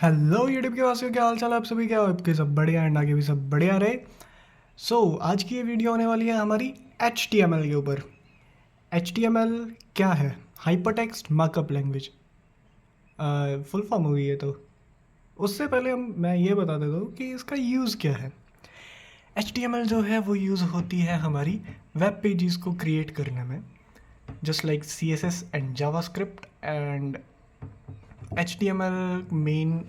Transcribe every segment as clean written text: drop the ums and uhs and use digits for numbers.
Hello YouTube के वासियों, क्या हाल चाल है आप सभी? क्या हो आपके? सब बढ़िया एंड आगे भी सब बढ़िया रहे। आज की ये वीडियो होने वाली है हमारी HTML के ऊपर। HTML क्या है? Hypertext markup language full form हुई है। तो उससे पहले मैं ये बता देता हूँ कि इसका यूज़ क्या है। HTML जो है वो यूज़ होती है हमारी वेब पेजेस को क्रिएट करने में, just like CSS and JavaScript. And HTML main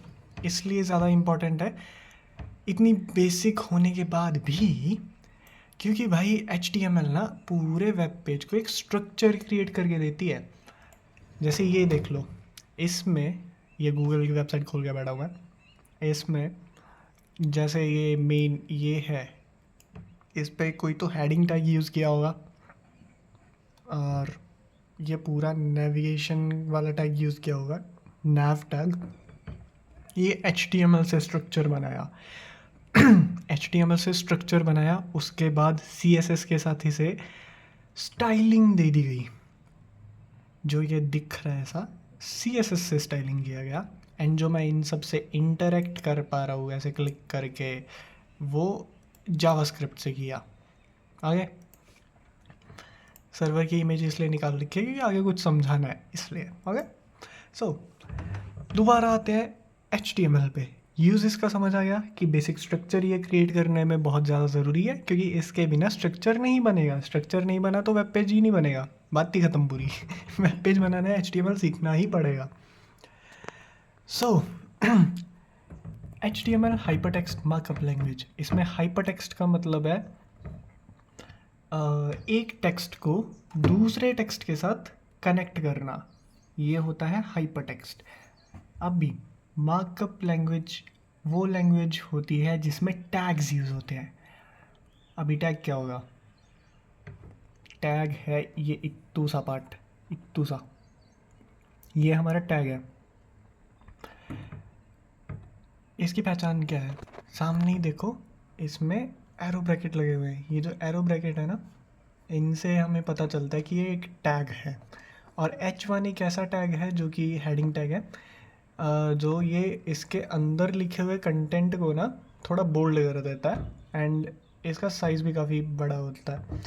इसलिए ज़्यादा इम्पॉर्टेंट है इतनी बेसिक होने के बाद भी, क्योंकि भाई HTML ना पूरे वेब पेज को एक स्ट्रक्चर क्रिएट करके देती है। जैसे ये देख लो, इसमें ये गूगल की वेबसाइट खोल के बैठा हुआ है। इसमें जैसे ये मेन ये है, इस पे कोई तो हेडिंग टैग यूज़ किया होगा, और ये पूरा नेविगेशन वाला टैग यूज़ किया होगा, nav टैग। ये HTML से स्ट्रक्चर बनाया। HTML से स्ट्रक्चर बनाया, उसके बाद CSS के साथ इसे स्टाइलिंग दे दी गई। जो ये दिख रहा है ऐसा CSS से स्टाइलिंग किया गया। एंड जो मैं इन सब से इंटरेक्ट कर पा रहा हूँ ऐसे क्लिक करके, वो जावास्क्रिप्ट से किया। आगे सर्वर की इमेज इसलिए निकाल रखी है क्योंकि आगे कुछ समझाना है इसलिए। ओके, सो दोबारा आते हैं HTML पे। यूज़ इसका समझ आ गया कि बेसिक स्ट्रक्चर ये क्रिएट करने में बहुत ज़्यादा ज़रूरी है, क्योंकि इसके बिना स्ट्रक्चर नहीं बनेगा। स्ट्रक्चर नहीं बना तो वेब पेज ही नहीं बनेगा, बात ही ख़त्म पूरी। वेब पेज बनाना है HTML सीखना ही पड़ेगा। सो HTML हाइपरटेक्स्ट मार्कअप लैंग्वेज। इसमें हाइपरटेक्स्ट का मतलब है एक टेक्स्ट को दूसरे टेक्स्ट के साथ कनेक्ट करना, ये होता है हाइपरटेक्स्ट। अभी मार्कअप लैंग्वेज वो लैंग्वेज होती है जिसमें टैग्स यूज़ होते हैं। अभी टैग क्या होगा? टैग है ये इक्तूसा पार्ट, इक्तूसा, ये हमारा टैग है। इसकी पहचान क्या है? सामने ही देखो, इसमें एरो ब्रैकेट लगे हुए हैं। ये जो एरो ब्रैकेट है ना, इनसे हमें पता चलता है कि ये एक टैग है। और H1 एक ऐसा टैग है जो कि हेडिंग टैग है, जो ये इसके अंदर लिखे हुए कंटेंट को ना थोड़ा बोल्ड कर देता है। एंड इसका साइज़ भी काफ़ी बड़ा होता है,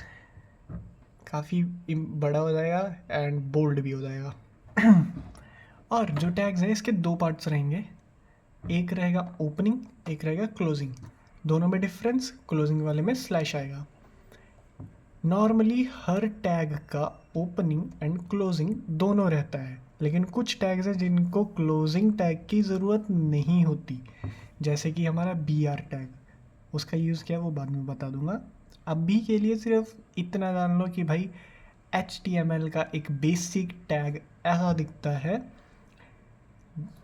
काफ़ी बड़ा हो जाएगा एंड बोल्ड भी हो जाएगा। और जो टैग्स हैं इसके दो पार्ट्स रहेंगे, एक रहेगा ओपनिंग, एक रहेगा क्लोजिंग। दोनों में डिफरेंस, क्लोजिंग वाले में स्लैश आएगा। नॉर्मली हर टैग का ओपनिंग एंड क्लोजिंग दोनों रहता है, लेकिन कुछ टैग्स हैं जिनको क्लोजिंग टैग की ज़रूरत नहीं होती, जैसे कि हमारा BR टैग। उसका यूज़ क्या है वो बाद में बता दूंगा। अभी के लिए सिर्फ इतना जान लो कि भाई HTML का एक बेसिक टैग ऐसा दिखता है,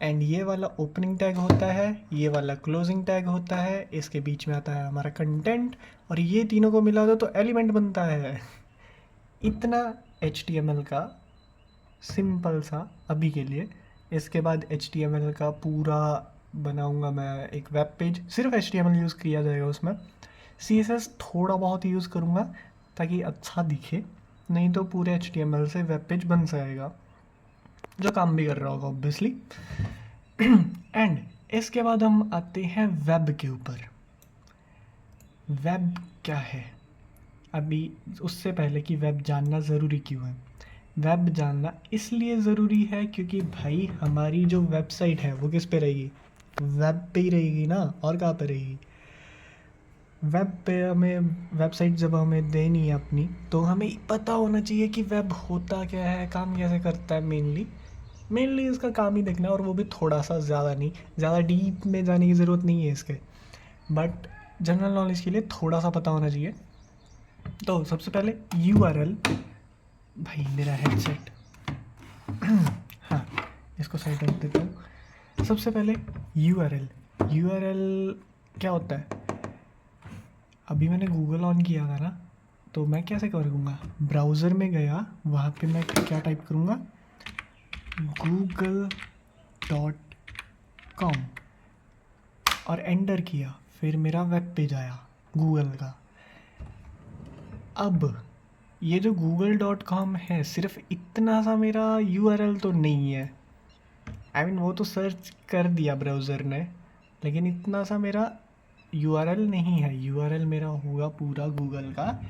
एंड ये वाला ओपनिंग टैग होता है, ये वाला क्लोजिंग टैग होता है, इसके बीच में आता है हमारा कंटेंट, और ये तीनों को मिला दो तो एलिमेंट बनता है। इतना HTML का सिंपल सा अभी के लिए। इसके बाद HTML का पूरा बनाऊंगा मैं एक वेब पेज, सिर्फ HTML यूज़ किया जाएगा उसमें। CSS थोड़ा बहुत यूज़ करूँगा ताकि अच्छा दिखे, नहीं तो पूरे HTML से वेब पेज बन जाएगा, जो काम भी कर रहा होगा ऑब्वियसली। एंड इसके बाद हम आते हैं वेब के ऊपर। वेब क्या है? अभी उससे पहले कि वेब जानना ज़रूरी क्यों है। वेब जानना इसलिए ज़रूरी है क्योंकि भाई हमारी जो वेबसाइट है वो किस पे रहेगी? वेब पे ही रहेगी ना, और कहाँ पे रहेगी? वेब पे हमें वेबसाइट जब हमें देनी है अपनी, तो हमें पता होना चाहिए कि वेब होता क्या है, काम कैसे करता है। मेनली इसका काम ही देखना है, और वो भी थोड़ा सा, ज़्यादा नहीं, ज़्यादा डीप में जाने की ज़रूरत नहीं है इसके, बट जनरल नॉलेज के लिए थोड़ा सा पता होना चाहिए। तो सबसे पहले URL। भाई मेरा हेडसेट, हाँ, इसको साइड रख देता हूँ। सबसे पहले URL क्या होता है? अभी मैंने गूगल ऑन किया था ना, तो मैं कैसे करूँगा? ब्राउज़र में गया, वहाँ पे मैं क्या टाइप करूँगा? google.com, और एंटर किया, फिर मेरा वेब पेज आया गूगल का। अब ये जो google.com है, सिर्फ इतना सा मेरा URL तो नहीं है। आई मीन वो तो सर्च कर दिया ब्राउज़र ने, लेकिन इतना सा मेरा यूआरएल नहीं है। यूआरएल मेरा होगा पूरा गूगल का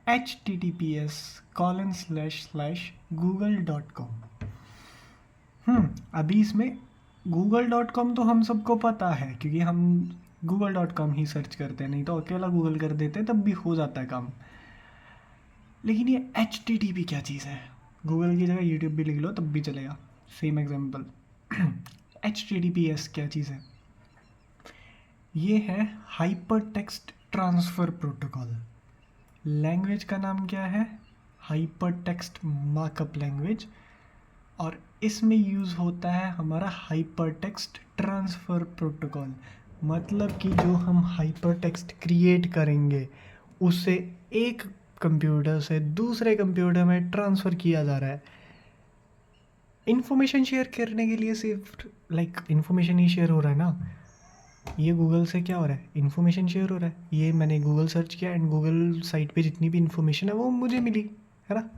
https://google.com। अभी इसमें google.com तो हम सबको पता है, क्योंकि हम google.com ही सर्च करते हैं, नहीं तो अकेला गूगल कर देते हैं तब भी हो जाता है काम। लेकिन ये HTTP क्या चीज़ है? गूगल की जगह यूट्यूब भी लिख लो तब भी चलेगा, सेम एग्जाम्पल। HTTPS क्या चीज़ है? ये है hyper text transfer protocol. Language का नाम क्या है? Hyper text markup language. और इसमें यूज़ होता है हमारा हाइपर टेक्स्ट ट्रांसफ़र प्रोटोकॉल। मतलब कि जो हम हाइपर टेक्स्ट क्रिएट करेंगे उसे एक कंप्यूटर से दूसरे कंप्यूटर में ट्रांसफ़र किया जा रहा है। इन्फॉर्मेशन शेयर करने के लिए सिर्फ इन्फॉर्मेशन ही शेयर हो रहा है ना। ये गूगल से क्या हो रहा है? इन्फॉर्मेशन शेयर हो रहा है। ये मैंने गूगल सर्च किया एंड गूगल साइट पे जितनी भी इन्फॉर्मेशन है वो मुझे मिली, है ना।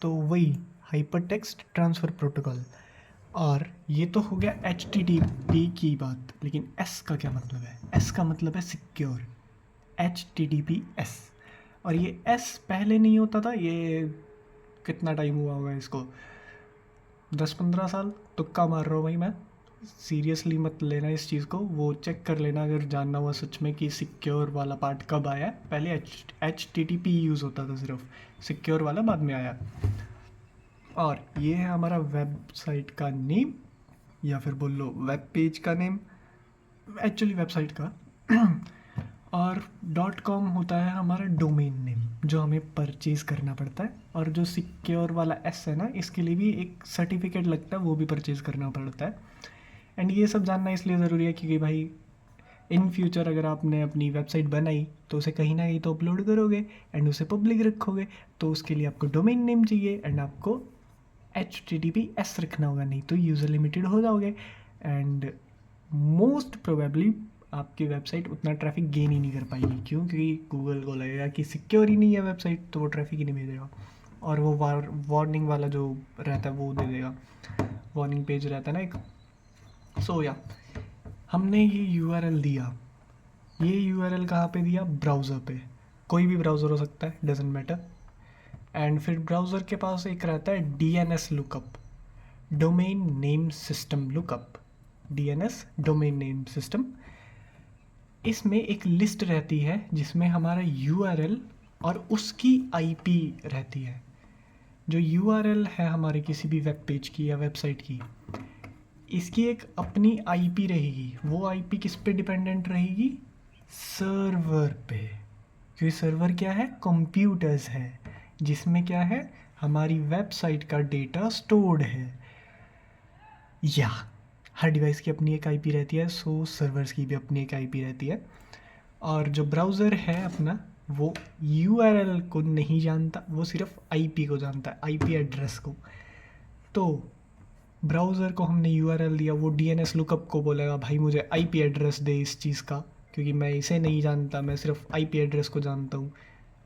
तो वही हाइपर टेक्स्ट ट्रांसफ़र प्रोटोकॉल। और ये तो हो गया HTTP की बात, लेकिन S का क्या मतलब है? S का मतलब है सिक्योर, HTTPS। और ये S पहले नहीं होता था। ये कितना टाइम हुआ होगा इसको, 10-15 साल, तुक्का मार रहा हूँ भाई मैं। सीरियसली मत लेना इस चीज़ को, वो चेक कर लेना अगर जानना हुआ सच में कि सिक्योर वाला पार्ट कब आया है। पहले HTTP यूज़ होता था सिर्फ, सिक्योर वाला बाद में आया। और ये है हमारा वेबसाइट का नेम, या फिर बोल लो वेब पेज का नेम, एक्चुअली वेबसाइट का। और .com होता है हमारा डोमेन नेम जो हमें परचेज़ करना पड़ता है। और जो सिक्योर वाला S है ना, इसके लिए भी एक सर्टिफिकेट लगता है, वो भी परचेज़ करना पड़ता है। एंड ये सब जानना इसलिए ज़रूरी है क्योंकि भाई इन फ्यूचर अगर आपने अपनी वेबसाइट बनाई तो उसे कहीं ना कहीं तो अपलोड करोगे एंड उसे पब्लिक रखोगे, तो उसके लिए आपको डोमेन नेम चाहिए एंड आपको HTTPS रखना होगा, नहीं तो यूज़र लिमिटेड हो जाओगे। एंड मोस्ट प्रोबेबली आपकी वेबसाइट उतना ट्रैफिक गेन ही नहीं कर पाएगी। क्यों? क्योंकि गूगल को लगेगा कि सिक्योर ही नहीं है वेबसाइट, तो वो ट्रैफिक ही नहीं भेजेगा। और वो वार्निंग वाला जो रहता है वो दे देगा, वार्निंग पेज रहता है ना एक। सो या हमने ये URL दिया, ये URL कहाँ पे दिया? ब्राउज़र पे। कोई भी ब्राउज़र हो सकता है, डजेंट मैटर। एंड फिर ब्राउज़र के पास एक रहता है DNS lookup, domain name system lookup, DNS domain name system. इसमें एक लिस्ट रहती है जिसमें हमारा URL और उसकी IP रहती है। जो URL है हमारे किसी भी वेब पेज की या वेबसाइट की, इसकी एक अपनी IP रहेगी। वो IP किस पे डिपेंडेंट रहेगी? सर्वर पे। क्योंकि सर्वर क्या है? कंप्यूटर्स है, जिसमें क्या है? हमारी वेबसाइट का डेटा स्टोर्ड है। या हर डिवाइस की अपनी एक IP रहती है, सो सर्वर्स की भी अपनी एक IP रहती है। और जो ब्राउज़र है अपना, वो URL को नहीं जानता, वो सिर्फ IP को जानता है, IP एड्रेस को। तो ब्राउज़र को हमने URL दिया, वो DNS लुकअप को बोलेगा भाई मुझे IP एड्रेस दे इस चीज़ का, क्योंकि मैं इसे नहीं जानता, मैं सिर्फ IP एड्रेस को जानता हूँ।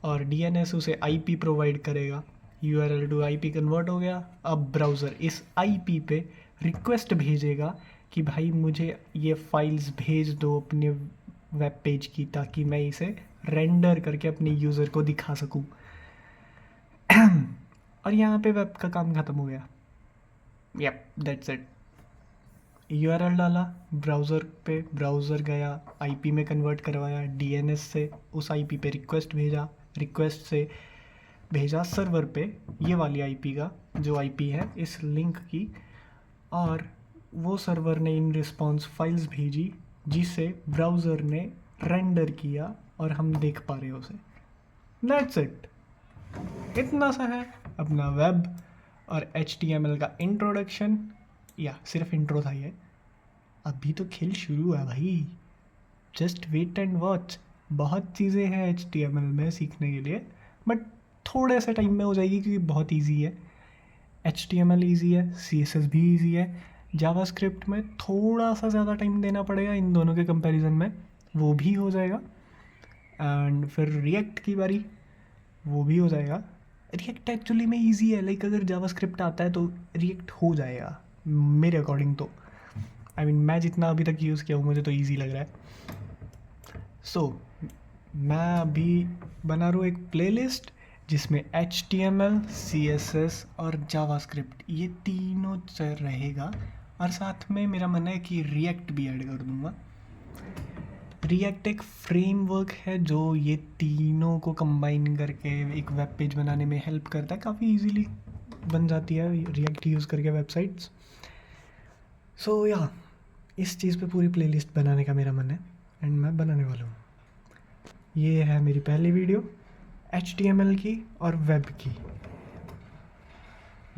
और DNS उसे IP प्रोवाइड करेगा, URL टू IP कन्वर्ट हो गया। अब ब्राउज़र इस IP पे रिक्वेस्ट भेजेगा कि भाई मुझे ये फाइल्स भेज दो अपने वेब पेज की, ताकि मैं इसे रेंडर करके अपने यूज़र को दिखा सकूं। और यहाँ पे वेब का काम ख़त्म हो गया। Yup, that's it. URL डाला ब्राउज़र पे, ब्राउज़र गया IP में कन्वर्ट करवाया, DNS से उस IP पे रिक्वेस्ट भेजा, रिक्वेस्ट से भेजा सर्वर पे ये वाली IP का, जो IP है इस लिंक की। और वो सर्वर ने इन रिस्पॉन्स फाइल्स भेजी जिसे ब्राउज़र ने रेंडर किया और हम देख पा रहे हैं उसे। That's it. इतना सा है अपना वेब और HTML का इंट्रोडक्शन। या सिर्फ इंट्रो था ये, अभी तो खेल शुरू हुआ भाई। Just wait and watch. बहुत चीज़ें हैं HTML में सीखने के लिए, बट थोड़े से टाइम में हो जाएगी क्योंकि बहुत ईजी है। HTML ईजी है, CSS भी ईजी है। जावास्क्रिप्ट में थोड़ा सा ज़्यादा टाइम देना पड़ेगा इन दोनों के कंपैरिजन में, वो भी हो जाएगा। एंड फिर रिएक्ट की बारी, वो भी हो जाएगा। रिएक्ट एक्चुअली में ईजी है, लाइक अगर जावास्क्रिप्ट आता है तो रिएक्ट हो जाएगा मेरे अकॉर्डिंग तो। आई मीन मैं जितना अभी तक यूज़ किया हूँ मुझे तो ईजी लग रहा है। सो मैं अभी बना रहा हूँ एक प्लेलिस्ट जिसमें HTML, CSS और जावास्क्रिप्ट ये तीनों चल रहेगा, और साथ में मेरा मन है कि रिएक्ट भी ऐड कर दूँगा। रिएक्ट एक फ्रेमवर्क है जो ये तीनों को कंबाइन करके एक वेब पेज बनाने में हेल्प करता है, काफ़ी इजीली बन जाती है रिएक्ट यूज़ करके वेबसाइट्स। सो या इस चीज़ पे पूरी प्लेलिस्ट बनाने का मेरा मन है एंड मैं बनाने वाला हूँ। ये है मेरी पहली वीडियो HTML की और वेब की।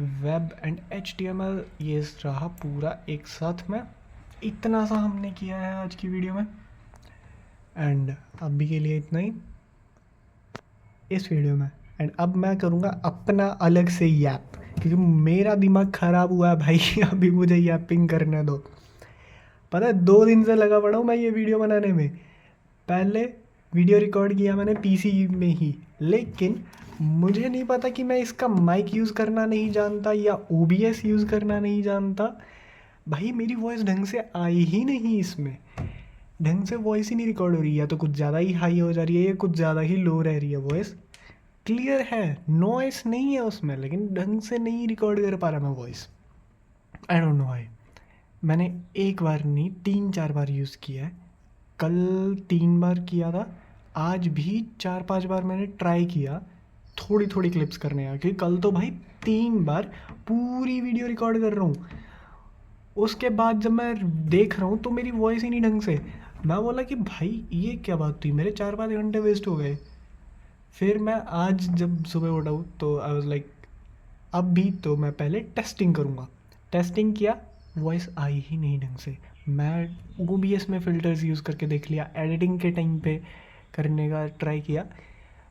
वेब एंड HTML ये रहा पूरा एक साथ में, इतना सा हमने किया है आज की वीडियो में। एंड अभी के लिए इतना ही इस वीडियो में। एंड अब मैं करूँगा अपना अलग से यैप, क्योंकि मेरा दिमाग ख़राब हुआ है भाई अभी मुझे यैपिंग करने दो। पता है 2 दिन से लगा पड़ा हूँ मैं ये वीडियो बनाने में। पहले वीडियो रिकॉर्ड किया मैंने PC में ही, लेकिन मुझे नहीं पता कि मैं इसका माइक यूज़ करना नहीं जानता या OBS यूज़ करना नहीं जानता। भाई मेरी वॉइस ढंग से आई ही नहीं, इसमें ढंग से वॉइस ही नहीं रिकॉर्ड हो रही है, या तो कुछ ज़्यादा ही हाई हो जा रही है या कुछ ज़्यादा ही लो रह रही है। वॉइस क्लियर है, नॉइस नहीं है उसमें, लेकिन ढंग से नहीं रिकॉर्ड कर पा रहा मैं voice. I don't know why. मैंने एक बार नहीं 3-4 बार यूज़ किया है। कल 3 बार किया था, आज भी 4-5 बार मैंने ट्राई किया थोड़ी थोड़ी क्लिप्स करने का, क्योंकि कल तो भाई 3 बार पूरी वीडियो रिकॉर्ड कर रहा हूँ। उसके बाद जब मैं देख रहा हूँ तो मेरी वॉइस ही नहीं ढंग से। मैं बोला कि भाई ये क्या बात हुई, मेरे 4-5 घंटे वेस्ट हो गए। फिर मैं आज जब सुबह उठा हूँ तो आई वाज लाइक अब भी तो मैं पहले टेस्टिंग करूँगा। टेस्टिंग किया, वॉइस आई ही नहीं ढंग से। मैं OBS में फ़िल्टर्स यूज़ करके देख लिया, एडिटिंग के टाइम पे करने का ट्राई किया,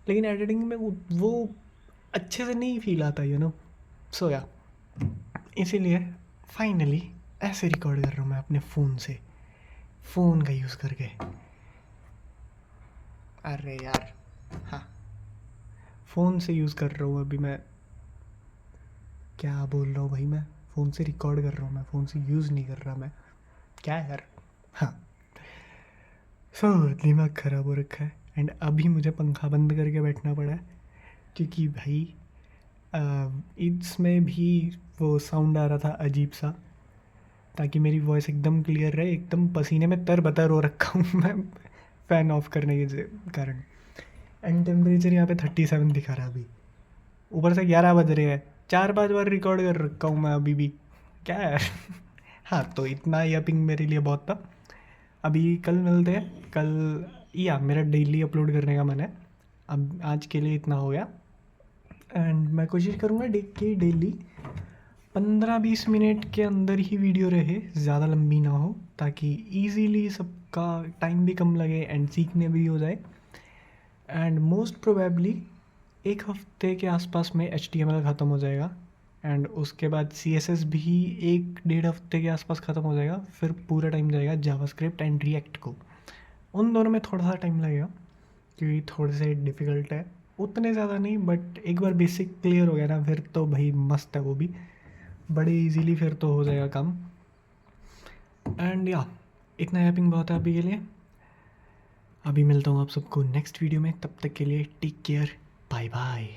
लेकिन एडिटिंग में वो अच्छे से नहीं फील आता, यू नो। सो या इसीलिए फाइनली ऐसे रिकॉर्ड कर रहा हूँ मैं अपने फ़ोन से, फ़ोन का यूज़ करके। अरे यार हाँ, फ़ोन से यूज़ कर रहा हूँ अभी मैं। क्या बोल रहा हूँ भाई, मैं फ़ोन से रिकॉर्ड कर रहा हूँ, मैं फ़ोन से यूज़ नहीं कर रहा मैं। क्या यार, हाँ। सो दिमाग ख़राब हो रखा है एंड अभी मुझे पंखा बंद करके बैठना पड़ा है, क्योंकि भाई इसमें भी वो साउंड आ रहा था अजीब सा, ताकि मेरी वॉइस एकदम क्लियर रहे। एकदम पसीने में तरबतर हो रखा हूँ मैं फ़ैन ऑफ करने के कारण। एंड टेम्परेचर यहाँ पे 37 दिखा रहा है अभी, ऊपर से 11 बज रहे हैं। 4-5 बार रिकॉर्ड कर रखा हूँ मैं अभी भी, क्या यार हाँ तो इतना यपिंग मेरे लिए बहुत था। अभी कल मिलते हैं, कल या मेरा डेली अपलोड करने का मन है। अब आज के लिए इतना हो गया एंड मैं कोशिश करूँगा कि डेली 15-20 मिनट के अंदर ही वीडियो रहे, ज़्यादा लंबी ना हो, ताकि इजीली सबका टाइम भी कम लगे एंड सीखने भी हो जाए। एंड मोस्ट प्रोबेबली 1 हफ्ते के आसपास में HTML ख़त्म हो जाएगा एंड उसके बाद CSS भी 1-1.5 हफ्ते के आसपास ख़त्म हो जाएगा। फिर पूरा टाइम जाएगा जावास्क्रिप्ट एंड रिएक्ट को। उन दोनों में थोड़ा सा टाइम लगेगा क्योंकि थोड़े से डिफ़िकल्ट है, उतने ज़्यादा नहीं, बट एक बार बेसिक क्लियर हो गया ना फिर तो भाई मस्त है वो भी, बड़े इजीली फिर तो हो जाएगा काम। एंड या इतना हैपिंग बहुत है अभी के लिए। अभी मिलता हूँ आप सबको नेक्स्ट वीडियो में, तब तक के लिए टेक केयर, बाय बाय।